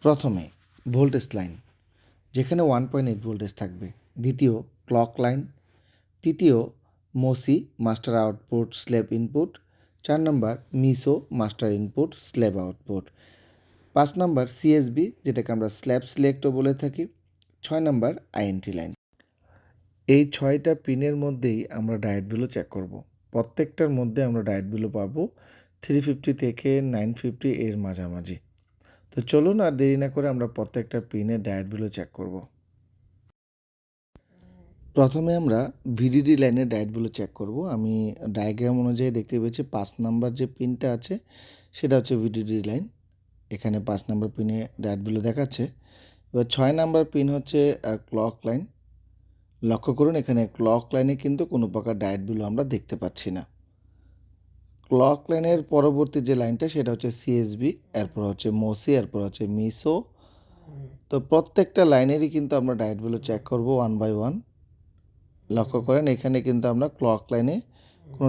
প্রথমে voltage line, যেখানে 1.8 voltage থাকবে। দ্বিতীয় ক্লক লাইন। তৃতীয় MOSI master output slave input. 4 number MISO master input slave output. 5 number CSB, যেটাকে আমরা স্ল্যাব সিলেক্টও বলে থাকি। 6 নম্বর আইএনটি লাইন। এই 6টা পিনের মধ্যেই আমরা ডায়োড ভ্যালু চেক করব। প্রত্যেকটার মধ্যে আমরা ডায়োড ভ্যালু পাবো 350 থেকে 950 এর মাঝামাঝি। তো চলুন আর দেরি না করে আমরা প্রত্যেকটা পিনের ডায়োড ভ্যালু চেক করব। প্রথমে আমরা ভিডিডি লাইনের ডায়োড ভ্যালু চেক করব। আমি ডায়াগ্রাম অনুযায়ী দেখতে পেয়েছি 5 নাম্বার যে পিনটা আছে সেটা হচ্ছে ভিডিডি লাইন। এখানে 5 নাম্বার পিনে ডায়োড ভ্যালু দেখাচ্ছে। এবার 6 নাম্বার পিন হচ্ছে ক্লক লাইন। লক্ষ্য করুন এখানে ক্লক লাইনে কিন্তু কোনো প্রকার ডায়োড ভ্যালু আমরা দেখতে পাচ্ছি না। ক্লক লাইনের পরবর্তী যে লাইনটা সেটা হচ্ছে সিএসবি, এরপর হচ্ছে মোসি, এরপর হচ্ছে মিসো। তো প্রত্যেকটা লাইনেরই কিন্তু আমরা ডায়োড ভ্যালু চেক করব 1 বাই 1। লক্ষ্য করেন এখানে কিন্তু আমরা ক্লক লাইনে কোনো